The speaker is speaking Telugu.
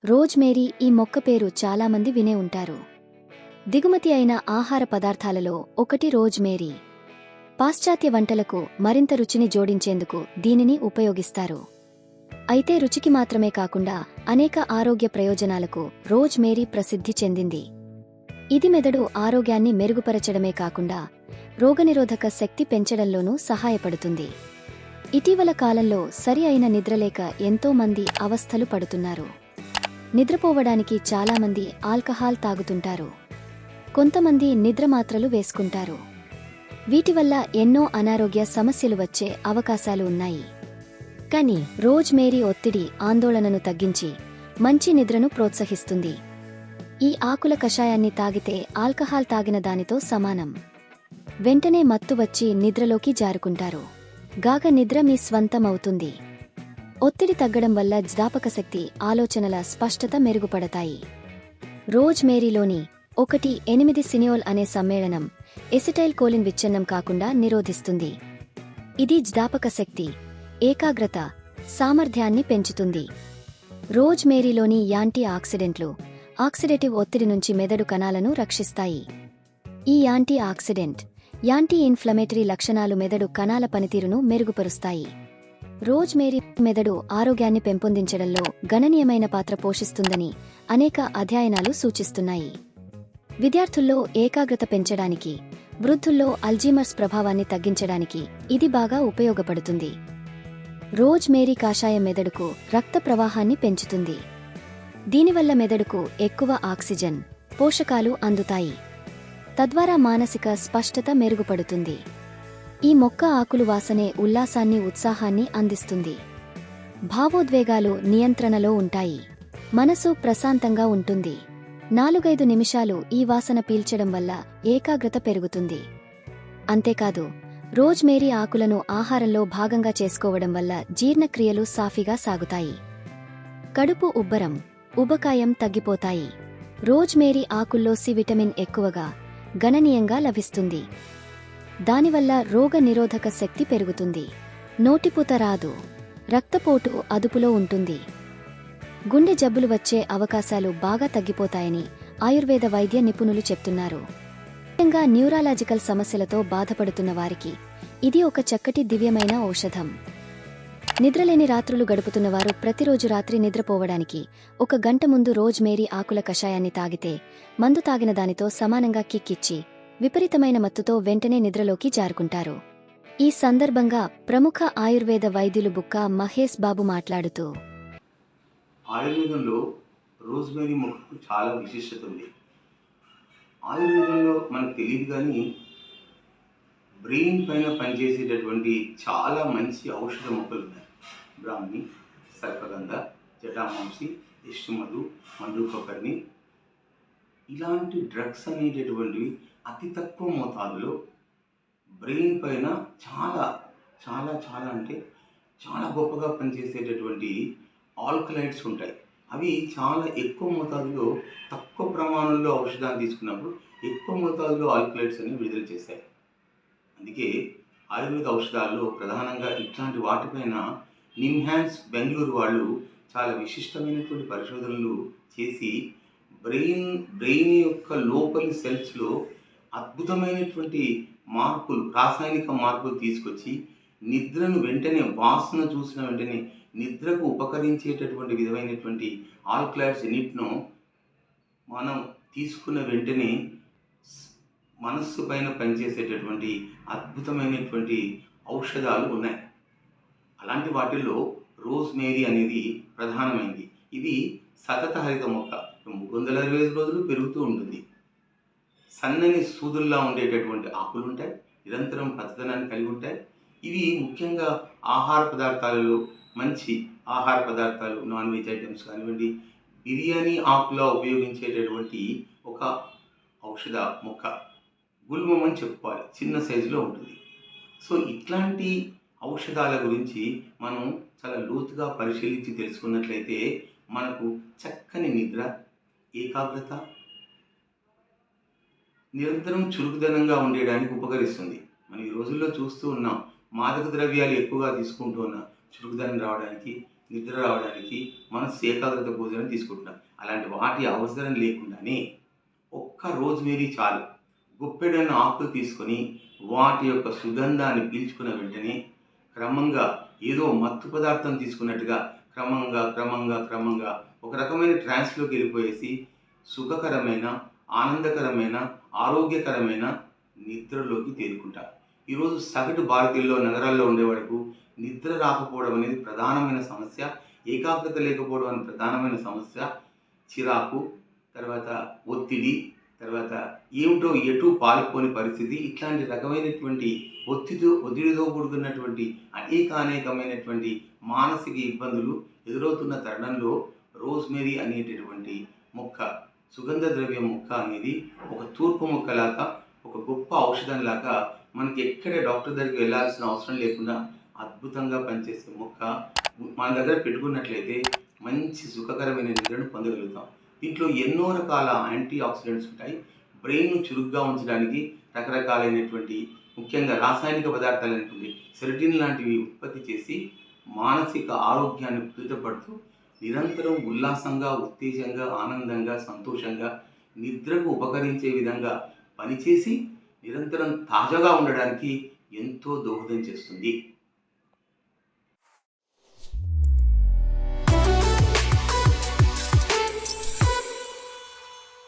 రోజ్మేరీ ఈ మొక్క పేరు చాలామంది వినే ఉంటారు. దిగుమతి అయిన ఆహార పదార్థాలలో ఒకటి రోజ్మేరీ. పాశ్చాత్య వంటలకు మరింత రుచిని జోడించేందుకు దీనిని ఉపయోగిస్తారు. అయితే రుచికి మాత్రమే కాకుండా అనేక ఆరోగ్య ప్రయోజనాలకు రోజ్మేరీ ప్రసిద్ధి చెందింది. ఇది మెదడు ఆరోగ్యాన్ని మెరుగుపరచడమే కాకుండా రోగనిరోధక శక్తి పెంచడంలోనూ సహాయపడుతుంది. ఇటీవల కాలంలో సరి అయిన నిద్రలేక ఎంతో మంది అవస్థలు పడుతున్నారు. నిద్రపోవడానికి చాలామంది ఆల్కహాల్ తాగుతుంటారు. కొంతమంది నిద్రమాత్రలు వేసుకుంటారు. వీటివల్ల ఎన్నో అనారోగ్య సమస్యలు వచ్చే అవకాశాలు ఉన్నాయి. కానీ రోజ్మేరీ ఒత్తిడి, ఆందోళనను తగ్గించి మంచి నిద్రను ప్రోత్సహిస్తుంది. ఈ ఆకుల కషాయాన్ని తాగితే ఆల్కహాల్ తాగిన దానితో సమానం. వెంటనే మత్తు వచ్చి నిద్రలోకి జారుకుంటారు. గాఢ నిద్ర మీ స్వంతమవుతుంది. ఒత్తిడి తగ్గడం వల్ల జ్ఞాపకశక్తి, ఆలోచనల స్పష్టత మెరుగుపడతాయి. రోజ్మేరీలోని 1,8 సినియోల్ అనే సమ్మేళనం ఎసిటైల్ కోలిన్ విచ్ఛిన్నం కాకుండా నిరోధిస్తుంది. ఇది జ్ఞాపకశక్తి, ఏకాగ్రత, సామర్థ్యాన్ని పెంచుతుంది. రోజ్మేరీలోని యాంటీ ఆక్సిడెంట్లు ఆక్సిడేటివ్ ఒత్తిడి నుంచి మెదడు కణాలను రక్షిస్తాయి. ఈ యాంటీ ఆక్సిడెంట్, యాంటీ ఇన్ఫ్లమేటరీ లక్షణాలు మెదడు కణాల పనితీరును మెరుగుపరుస్తాయి. రోజ్మేరీ మెదడు ఆరోగ్యాన్ని పెంపొందించడంలో గణనీయమైన పాత్ర పోషిస్తుందని అనేక అధ్యయనాలు సూచిస్తున్నాయి. విద్యార్థుల్లో ఏకాగ్రత పెంచడానికి, వృద్ధుల్లో అల్జీమర్స్ ప్రభావాన్ని తగ్గించడానికి ఇది బాగా ఉపయోగపడుతుంది. రోజ్మేరీ కాషాయం మెదడుకు రక్త ప్రవాహాన్ని పెంచుతుంది. దీనివల్ల మెదడుకు ఎక్కువ ఆక్సిజన్, పోషకాలు అందుతాయి. తద్వారా మానసిక స్పష్టత మెరుగుపడుతుంది. ఈ మొక్క ఆకులు వాసనే ఉల్లాసాన్ని, ఉత్సాహాన్ని అందిస్తుంది. భావోద్వేగాలు నియంత్రణలో ఉంటాయి. మనసు ప్రశాంతంగా ఉంటుంది. 4-5 నిమిషాలు ఈ వాసన పీల్చడం వల్ల ఏకాగ్రత పెరుగుతుంది. అంతేకాదు, రోజ్మేరీ ఆకులను ఆహారంలో భాగంగా చేసుకోవడం వల్ల జీర్ణక్రియలు సాఫీగా సాగుతాయి. కడుపు ఉబ్బరం, ఉబకాయం తగ్గిపోతాయి. రోజ్మేరీ ఆకుల్లో సి విటమిన్ ఎక్కువగా, గణనీయంగా లభిస్తుంది. దానివల్ల రోగ నిరోధక శక్తి పెరుగుతుంది. నోటిపూత రాదు. రక్తపోటు అదుపులో ఉంటుంది. గుండె జబ్బులు వచ్చే అవకాశాలు బాగా తగ్గిపోతాయని ఆయుర్వేద వైద్య నిపుణులు చెప్తున్నారు. ముఖ్యంగా న్యూరాలజికల్ సమస్యలతో బాధపడుతున్న వారికి ఇది ఒక చక్కటి దివ్యమైన ఔషధం. నిద్రలేని రాత్రులు గడుపుతున్నవారు ప్రతిరోజు రాత్రి నిద్రపోవడానికి 1 గంట ముందు రోజ్మేరీ ఆకుల కషాయాన్ని తాగితే మందు తాగిన దానితో సమానంగా కిక్కిచ్చి విపరీతమైన మత్తుతో వెంటనే నిద్రలోకి జారుకుంటారు. ఈ సందర్భంగా ప్రముఖ ఆయుర్వేద వైద్యులు బుక్క మహేష్ బాబు మాట్లాడుతూ, ఆయుర్వేదంలో రోజ్మేరీ మొక్కకు చాలా విశిష్టత ఉంది. ఆయుర్వేదంలో మనకు తెలియదు కానీ బ్రెయిన్ పైన పనిచేసేటటువంటి చాలా మంచి ఔషధ మొక్కలు ఉన్నాయి. బ్రాహ్మి, సర్పగంధ, జటామాంసి, ఇష్టమధు, మండూకకర్ణి, ఇలాంటి డ్రగ్స్ అనేటటువంటివి అతి తక్కువ మోతాదులో బ్రెయిన్ పైన చాలా చాలా చాలా అంటే చాలా గొప్పగా పనిచేసేటటువంటి ఆల్కలైడ్స్ ఉంటాయి. అవి చాలా ఎక్కువ మోతాదులో, తక్కువ ప్రమాణంలో ఔషధాన్ని తీసుకున్నప్పుడు ఎక్కువ మోతాదులో ఆల్కలైడ్స్ అనేవి విడుదల చేశాయి. అందుకే ఆయుర్వేద ఔషధాల్లో ప్రధానంగా ఇట్లాంటి వాటిపైన నిమ్హాన్స్ బెంగళూరు వాళ్ళు చాలా విశిష్టమైనటువంటి పరిశోధనలు చేసి బ్రెయిన్ యొక్క లోపలి సెల్స్లో అద్భుతమైనటువంటి మార్పులు, రాసాయనిక మార్పులు తీసుకొచ్చి నిద్రను వెంటనే, వాసన చూసిన వెంటనే నిద్రకు ఉపకరించేటటువంటి విధమైనటువంటి ఆల్కలాయిడ్స్ ఎన్నిటినో మనం తీసుకున్న వెంటనే మనస్సు పైన పనిచేసేటటువంటి అద్భుతమైనటువంటి ఔషధాలు ఉన్నాయి. అలాంటి వాటిల్లో రోజ్మేరీ అనేది ప్రధానమైనది. ఇది సతత హరిత మొక్క, 365 రోజులు పెరుగుతూ ఉంటుంది. సన్నని సూదుల్లా ఉండేటటువంటి ఆకులు ఉంటాయి. నిరంతరం పచ్చదనాన్ని కలిగి ఉంటాయి. ఇవి ముఖ్యంగా ఆహార పదార్థాలలో, మంచి ఆహార పదార్థాలు, నాన్ వెజ్ ఐటమ్స్ కానివ్వండి, బిర్యానీ ఆకులా ఉపయోగించేటటువంటి ఒక ఔషధ మొక్క. గుల్మం అని చెప్పుకోవాలి, చిన్న సైజులో ఉంటుంది. సో ఇట్లాంటి ఔషధాల గురించి మనం చాలా లోతుగా పరిశీలించి తెలుసుకున్నట్లయితే మనకు చక్కని నిద్ర, ఏకాగ్రత, నిరంతరం చురుకుదనంగా ఉండడానికి ఉపకరిస్తుంది. మనం ఈ రోజుల్లో చూస్తూ ఉన్నాం, మాదక ద్రవ్యాలు ఎక్కువగా తీసుకుంటూ ఉన్న చురుకుదనం రావడానికి, నిద్ర రావడానికి, మనసు ఏకాగ్రత కోసం తీసుకుంటున్నాం. అలాంటి వాటి అవసరం లేకుండానే ఒక్క రోజ్‌మేరీ చాలు. గుప్పెడన్ని ఆకులు తీసుకొని వాటి యొక్క సుగంధాన్ని పీల్చుకున్న వెంటనే క్రమంగా ఏదో మత్తు పదార్థం తీసుకున్నట్టుగా క్రమంగా ఒక రకమైన ట్రాన్స్‌లోకి వెళ్ళిపోయేసి సుఖకరమైన, ఆనందకరమైన, ఆరోగ్యకరమైన నిద్రలోకి తేరుకుంటారు. ఈరోజు సగటు భారతీయుల్లో నగరాల్లో ఉండేవాళ్ళకు నిద్ర రాకపోవడం అనేది ప్రధానమైన సమస్య. ఏకాగ్రత లేకపోవడం అనేది ప్రధానమైన సమస్య. చిరాకు, తర్వాత ఒత్తిడి, తర్వాత ఏమిటో ఎటూ పాలుపోని పరిస్థితి, ఇట్లాంటి రకమైనటువంటి ఒత్తిడితో కూడుకున్నటువంటి అనేకమైనటువంటి మానసిక ఇబ్బందులు ఎదురవుతున్న తరుణంలో రోజ్‌మేరీ అనేటటువంటి మొక్క, సుగంధ ద్రవ్యం మొక్క అనేది ఒక తూర్పు మొక్కలాగా, ఒక గొప్ప ఔషధంలాగా మనకి ఎక్కడ డాక్టర్ దగ్గరికి వెళ్ళాల్సిన అవసరం లేకుండా అద్భుతంగా పనిచేసే మొక్క మన దగ్గర పెట్టుకున్నట్లయితే మంచి సుఖకరమైన నిద్రను పొందగలుగుతాం. దీంట్లో ఎన్నో రకాల యాంటీ ఆక్సిడెంట్స్ ఉంటాయి. బ్రెయిన్‌ను చురుగ్గా ఉంచడానికి రకరకాలైనటువంటి, ముఖ్యంగా రాసాయనిక పదార్థాలైనటువంటి సెరటిన్ లాంటివి ఉత్పత్తి చేసి మానసిక ఆరోగ్యాన్ని కుదుటపడుతూ నిరంతరం ఉల్లాసంగా, ఉత్తేజంగా, ఆనందంగా, సంతోషంగా నిద్రకు ఉపకరించే విధంగా పనిచేసి నిరంతరం తాజాగా ఉండడానికి ఎంతో దోహదం చేస్తుంది.